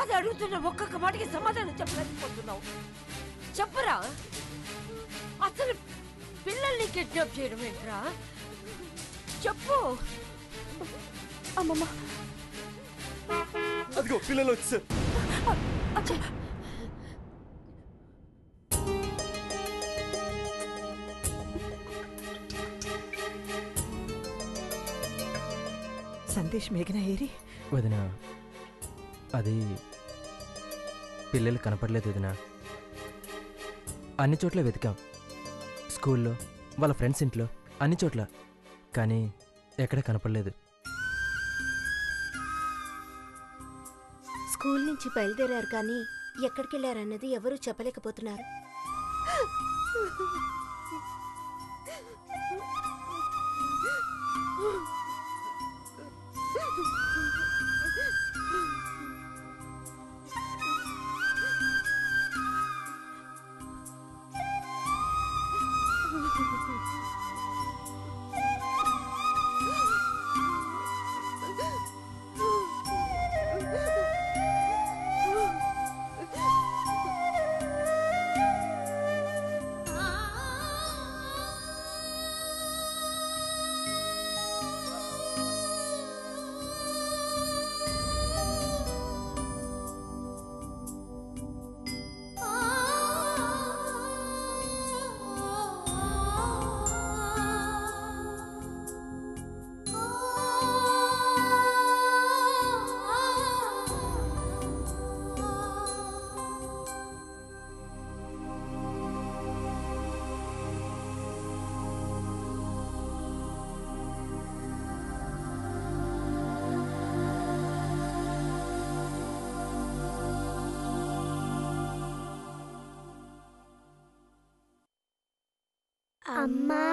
అది అడుగుతున్న ఒక్కొక్క మాటకి సమాధానం చెప్పలేకపోతున్నావు. చెప్పరా, అసలు పిల్లల్ని కిడ్నాప్ చేయడం ఏంట్రా? చెప్పు. అమ్మమ్మ, అదిగో పిల్లలు వచ్చారు. సందేశ్ మేఘన ఏరి? వదిన, అది పిల్లలు కనపడలేదు వదిన. అన్ని చోట్ల వెతికాం, స్కూల్లో, వాళ్ళ ఫ్రెండ్స్ ఇంట్లో, అన్ని చోట్ల, కానీ ఎక్కడ కనపడలేదు. స్కూల్ నుంచి బయలుదేరారు కానీ ఎక్కడికి వెళ్ళారన్నది ఎవరూ చెప్పలేకపోతున్నారు. అమ్మా,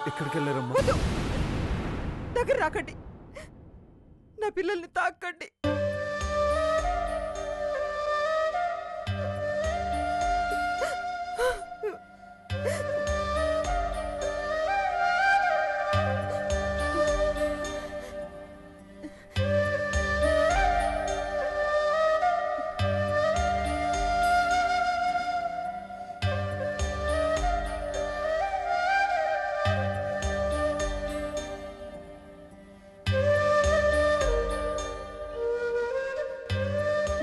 ఎక్కడికి వెళ్ళారమ్మా? దగ్గర రాకండి, నా పిల్లల్ని తాకండి.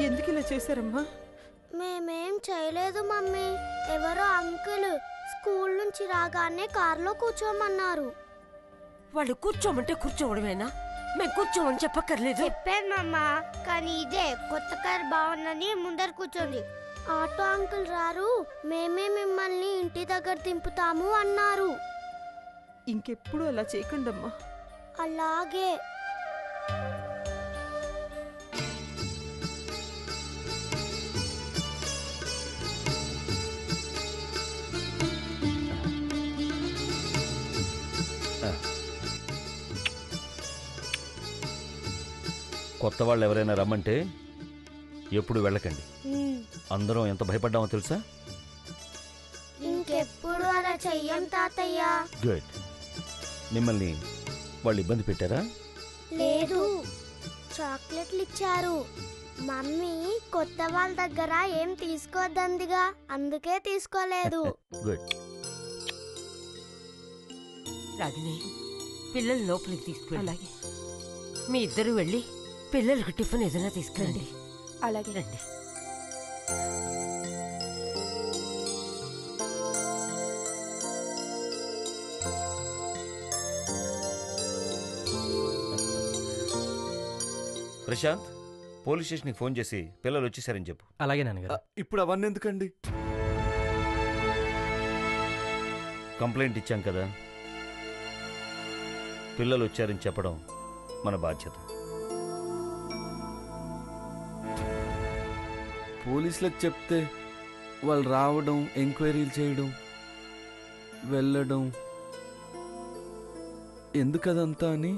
ఎందుకు ఇలా చేశారమ్మా? మేమేం చేయలేదు మమ్మీ. ఎవరో అంకుల్ స్కూల్ నుంచి రాగానే కార్లో కూర్చోమన్నారు. వాళ్ళు కూర్చోమంటే కూర్చోవడమేనా? మేము కూర్చోమని చెప్పక్కర్లేదు. చెప్పానమ్మా, కానీ ఇదే కొత్త కార్ బాగుందని ముందర కూర్చోండి. ఆటో అంకుల్ రారు, మేమే మిమ్మల్ని ఇంటి దగ్గర దింపుతాము అన్నారు. ఇంకెప్పుడు అలా చేయకండమ్మా. అలాగే. కొత్త వాళ్ళు ఎవరైనా రమ్మంటే ఎప్పుడు వెళ్ళకండి. అందరం ఎంత భయపడ్డామో తెలుసా? ఇంకెప్పుడు అలా చెయ్యం తాతయ్య. గుడ్. మిమ్మల్ని వాళ్ళు ఇబ్బంది పెట్టారా? లేదు, చాక్లెట్లు ఇచ్చారు. మమ్మీ కొత్త వాళ్ళ దగ్గర ఏం తీసుకోద్దందిగా, అందుకే తీసుకోలేదు. గుడ్. రాగిని, పిల్లలు లోపలికి తీసుకురండి. అలాగే. మీ ఇద్దరు వెళ్ళి పిల్లలకు టిఫిన్ ఏదైనా తీసుకురండి. అలాగే రండి. ప్రశాంత్, పోలీస్ స్టేషన్కి ఫోన్ చేసి పిల్లలు వచ్చేసారని చెప్పు. అలాగే నాన్నగారు. ఇప్పుడు అవన్నీ ఎందుకండి? కంప్లైంట్ ఇచ్చాం కదా, పిల్లలు వచ్చారని చెప్పడం మన బాధ్యత. పోలీసులకు చెప్తే వాళ్ళు రావడం, ఎంక్వైరీలు చేయడం, వెళ్ళడం ఎందుకదంతా అని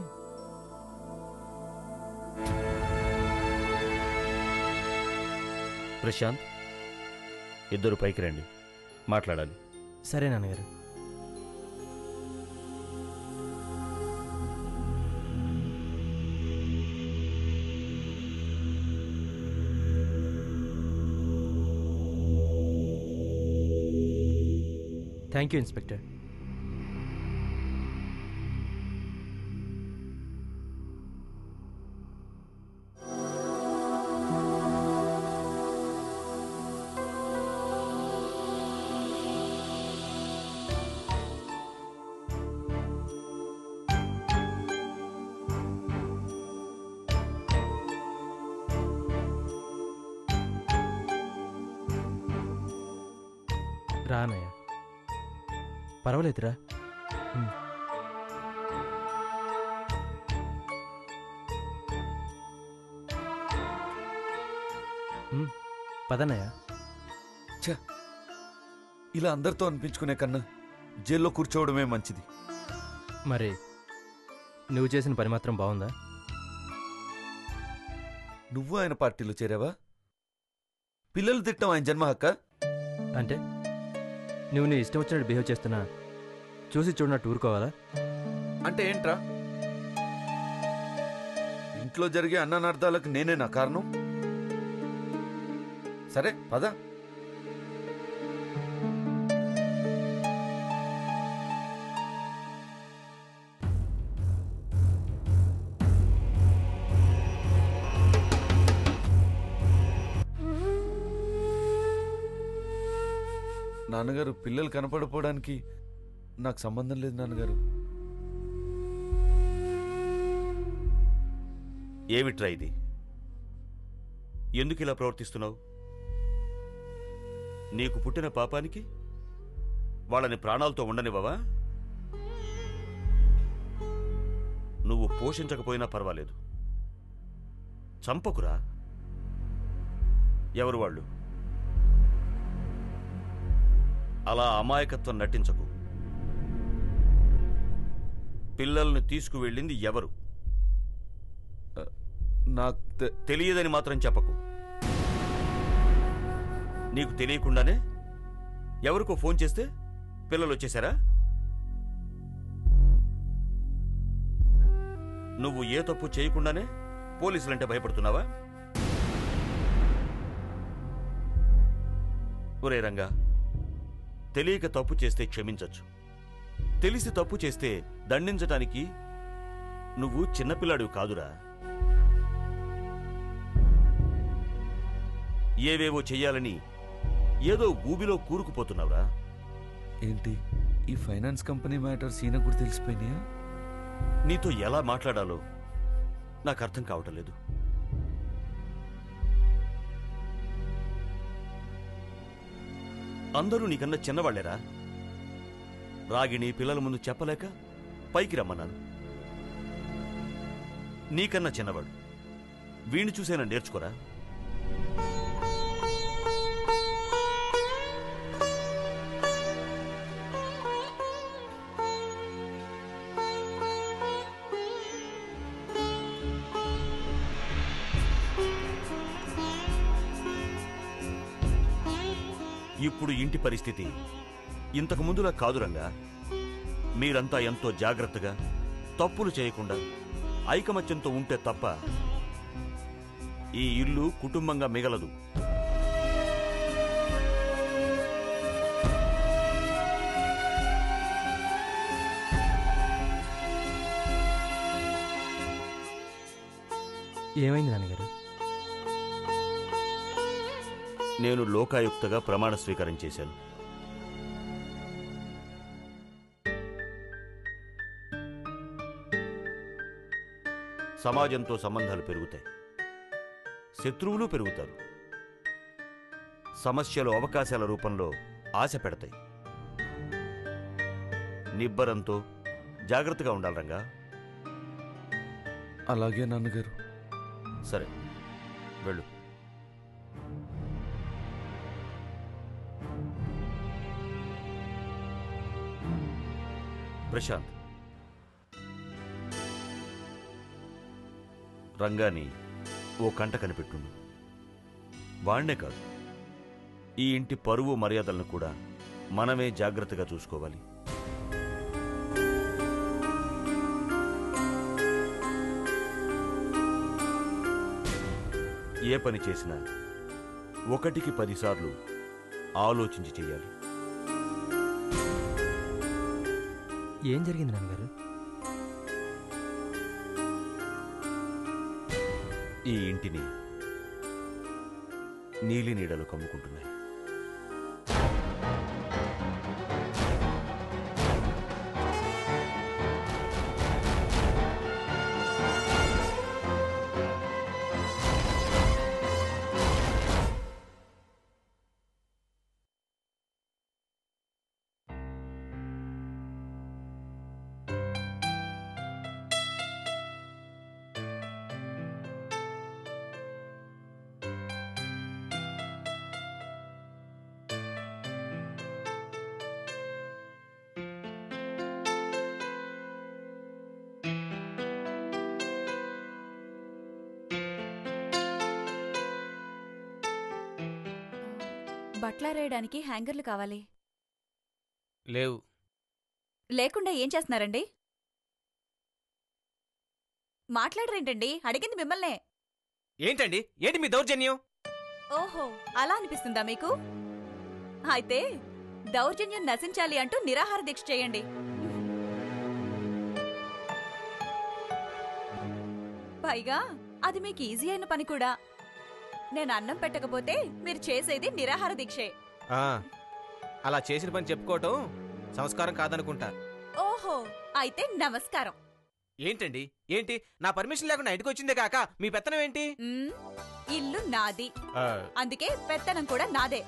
ప్రశాంత్, ఇద్దరు పైకి రండి, మాట్లాడాలి. సరే నాన్నగారు. Thank you inspector. రానయ్య, పర్వాలేదురా. పదన్నయ్య. ఇలా అందరితో అనిపించుకునే కన్నా జైల్లో కూర్చోవడమే మంచిది. మరి నువ్వు చేసిన పని మాత్రం బాగుందా? నువ్వు ఆయన పార్టీలో చేరావా? పిల్లలు తిట్టం ఆయన జన్మ హక్క. అంటే నువ్వు నీ ఇష్టం వచ్చినట్టు బిహేవ్ చేస్తున్నా చూసి చూడనట్టు ఊరుకోవాలా? అంటే ఏంట్రా? ఇంట్లో జరిగే అన్ననార్థాలకు నేనే నా కారణం? సరే పద. నాన్నగారు, పిల్లలు కనపడపోవడానికి నాకు సంబంధం లేదు నాన్నగారు. ఏమిట్రా ఇది? ఎందుకు ఇలా ప్రవర్తిస్తున్నావు? నీకు పుట్టిన పాపానికి వాళ్ళని ప్రాణాలతో ఉండనివ్వవా? నువ్వు పోషించకపోయినా పర్వాలేదు, చంపకురా. ఎవరు వాళ్ళు? అలా అమాయకత్వం నటించకు. పిల్లల్ని తీసుకువెళ్ళింది ఎవరు? నాకు తెలియదని మాత్రం చెప్పకు. నీకు తెలియకుండానే ఎవరికో ఫోన్ చేస్తే పిల్లలు వచ్చేశారా? నువ్వు ఏ తప్పు చేయకుండానే పోలీసులంటే భయపడుతున్నావా? ఒరే రంగా, తెలియక తప్పు చేస్తే క్షమించచ్చు, తెలిసి తప్పు చేస్తే దండించటానికి నువ్వు చిన్నపిల్లాడివి కాదురా. ఏవేవో చెయ్యాలని ఏదో ఊబిలో కూరుకుపోతున్నావురా. ఏంటి, ఈ ఫైనాన్స్ కంపెనీ మ్యాటర్స్ ఈయన కూడా తెలిసిపోయినాయా? నీతో ఎలా మాట్లాడాలో నాకు అర్థం కావటం లేదు. అందరూ నీకన్నా చిన్నవాళ్లేరా. రాగిణి పిల్లల ముందు చెప్పలేక పైకి రమ్మన్నాను. నీకన్నా చిన్నవాడు, వీణ్ణి చూసేనా నేర్చుకోరా? ఇప్పుడు ఇంటి పరిస్థితి ఇంతకు ముందులా కాదు రంగా. మీరంతా ఎంతో జాగ్రత్తగా తప్పులు చేయకుండా ఐకమత్యంతో ఉంటే తప్ప ఈ ఇల్లు కుటుంబంగా మిగలదు. ఏమైంది నాన్నగారు? నేను లోకాయుక్తగా ప్రమాణ స్వీకారం చేశాను. సమాజంతో సంబంధాలు పెరుగుతాయి, శత్రువులు పెరుగుతారు. సమస్యలు అవకాశాల రూపంలో ఆశ పెడతాయి. నిబ్బరంతో జాగ్రత్తగా ఉండాలి రంగా. అలాగే నాన్నగారు. సరే వెళ్ళు. ప్రశాంత్, రంగాని ఓ కంట కనిపెట్టుండు. వాణ్ణే కాదు, ఈ ఇంటి పరువు మర్యాదలను కూడా మనమే జాగ్రత్తగా చూసుకోవాలి. ఏ పని చేసినా 1కి 10 సార్లు ఆలోచించి చెయ్యాలి. ఏం జరిగింది నాన్నగారు? ఈ ఇంటిని నీలి నీడలు కమ్ముకుంటున్నాయి. బట్టలారేయడానికి హ్యాంగర్లు కావాలి. లేవు. లేకుండా ఏం చేస్తున్నారండి? మాట్లాడరేంటండి? అడిగింది మిమ్మల్నే. ఏంటండి, ఏంటి మీ దౌర్జన్యం? ఓహో, అలా అనిపిస్తుందా మీకు? అయితే దౌర్జన్యం నశించాలి అంటూ నిరాహార దీక్ష చేయండి. పైగా అది మీకు ఈజీ అయిన పని కూడా. నేను అన్నం పెట్టకపోతే మీరు చేసేది నిరాహార దీక్షే. అలా చేసిన పని చెప్పుకోవటం సంస్కారం కాదనుకుంటా. ఓహో, అయితే నమస్కారం. ఏంటండి, ఏంటి నా పర్మిషన్ లేకుండా ఇంటికి వచ్చిందే కాక మీ పెత్తనం ఏంటి? ఇల్లు నాది, అందుకే పెత్తనం కూడా నాదే.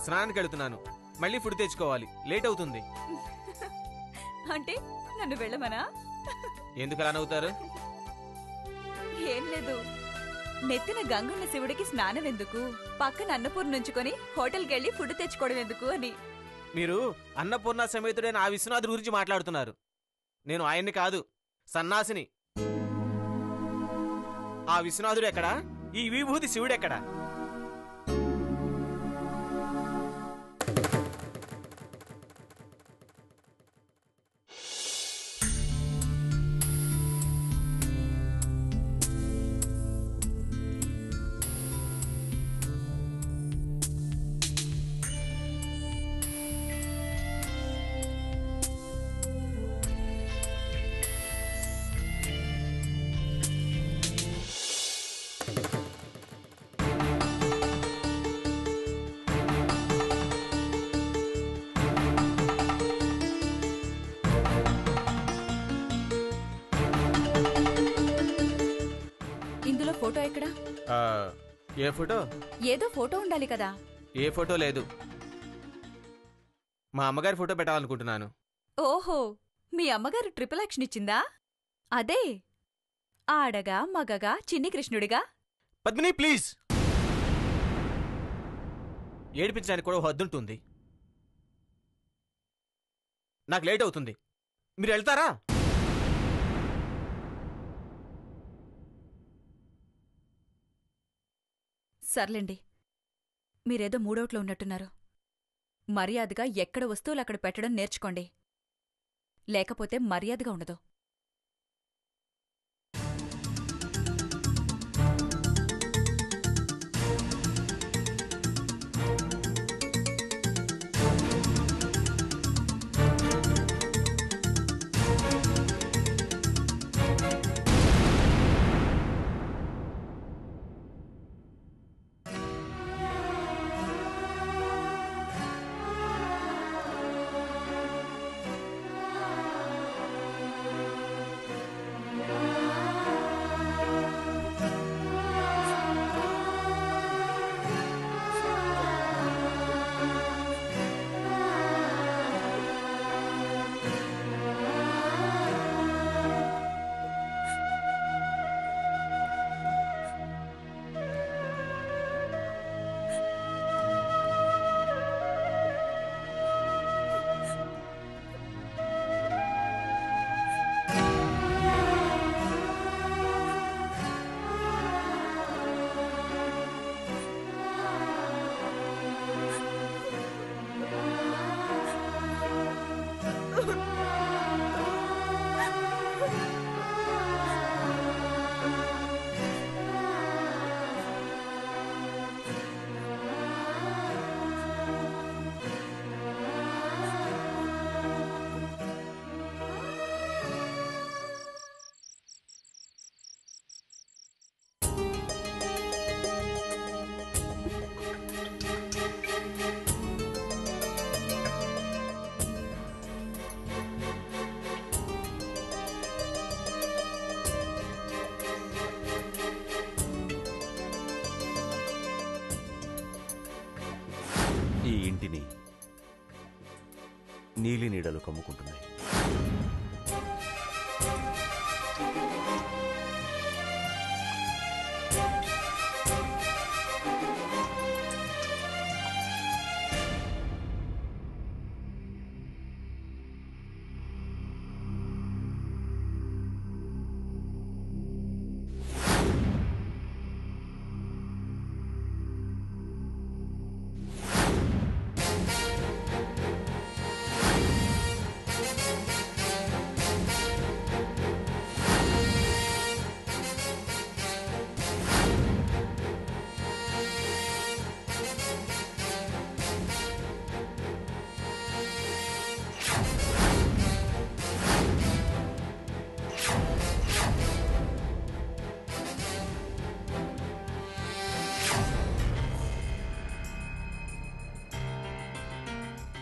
స్నానానికి వెళుతున్నాను, మళ్ళీ ఫుడ్ తెచ్చుకోవాలి, లేట్ అవుతుంది. అంటే నన్ను వెళ్ళమనా? ఎందుకు అలా నవ్వుతారు? ఏం లేదు, నెత్తిన గంగున్న శివుడికి స్నానం ఎందుకు, పక్కన అన్నపూర్ణ నుంచుకొని హోటల్కెళ్ళి ఫుడ్ తెచ్చుకోవడం ఎందుకు అని. మీరు అన్నపూర్ణ సమేతుడైన ఆ విశ్వనాథుడి గురించి మాట్లాడుతున్నారు. నేను ఆయన్ని కాదు, సన్నాసిని. ఆ విశ్వనాథుడు ఎక్కడా? ఈ విభూతి శివుడెక్కడా? ఇందులో ఫోటో ఎక్కడా? ఏ ఫోటో? ఏదో ఫోటో ఉండాలి కదా. ఏ ఫోటో లేదు. మా అమ్మగారి ఫోటో పెట్టాలనుకుంటున్నాను. ఓహో, మీ అమ్మగారు ట్రిపుల్ యాక్షన్ ఇచ్చిందా? అదే ఆడగా మగగా చిన్ని కృష్ణుడిగా. పద్మిని ప్లీజ్, ఏడిపించడానికి కూడా హద్దుంటుంది. నాకు లేట్ అవుతుంది, మీరు వెళ్తారా? సర్లేండి, మీరేదో మూడౌట్లో ఉన్నట్టున్నారు. మర్యాదగా ఎక్కడ వస్తువులు అక్కడ పెట్టడం నేర్చుకోండి, లేకపోతే మర్యాదగా ఉండదు. నీలి నీడలు కమ్ముకుంటున్నాయి.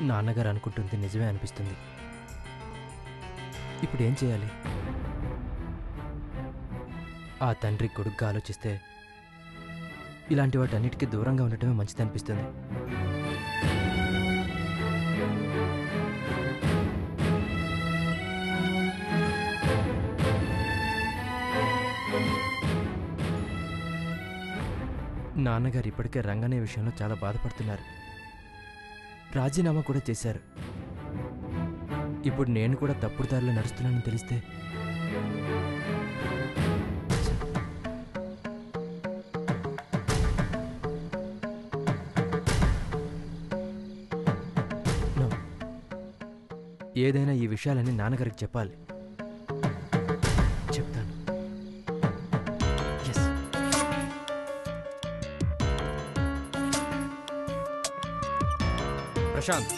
నాన్నగారు అనుకుంటుంది నిజమే అనిపిస్తుంది. ఇప్పుడు ఏం చేయాలి? ఆ తండ్రి కొడుగ్గా ఆలోచిస్తే ఇలాంటి వాటన్నిటికీ దూరంగా ఉండటమే మంచిది అనిపిస్తుంది. నాన్నగారు ఇప్పటికే రంగనే విషయంలో చాలా బాధపడుతున్నారు. రాజీనామా కూడా చేశారు. ఇప్పుడు నేను కూడా తప్పుడు దారిలో నడుస్తున్నానని తెలిస్తే No. ఏదైనా ఈ విషయాలన్నీ నాన్నగారికి చెప్పాలి. చెప్తాను. Yes. ప్రశాంత్,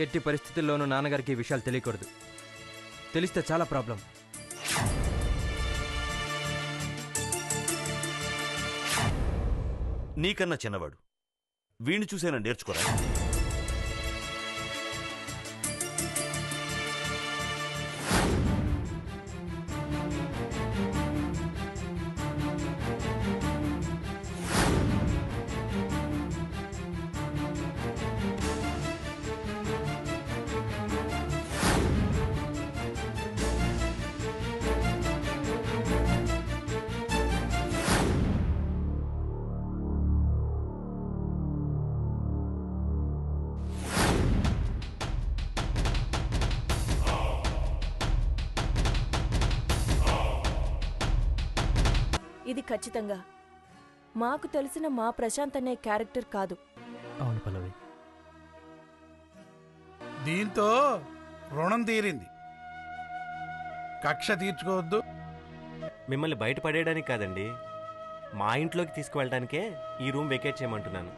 ఎట్టి పరిస్థితుల్లోనూ నాన్నగారికి ఈ విషయాలు తెలియకూడదు. తెలిస్తే చాలా ప్రాబ్లం. నీకన్నా చిన్నవాడు, వీణ్ణి చూసేనా నేర్చుకోరా? ఇది ఖచ్చితంగా మాకు తెలిసిన మా ప్రశాంత్ అనే క్యారెక్టర్ కాదు. అవును పల్లవి. దీంతో రుణం తీరింది. కక్ష తీర్చుకోవద్దు. మిమ్మల్ని బయట పడేయడానికి కాదండి, మా ఇంట్లోకి తీసుకువెళ్ళడానికే ఈ రూమ్ వెకేట్ చేయమంటున్నాను.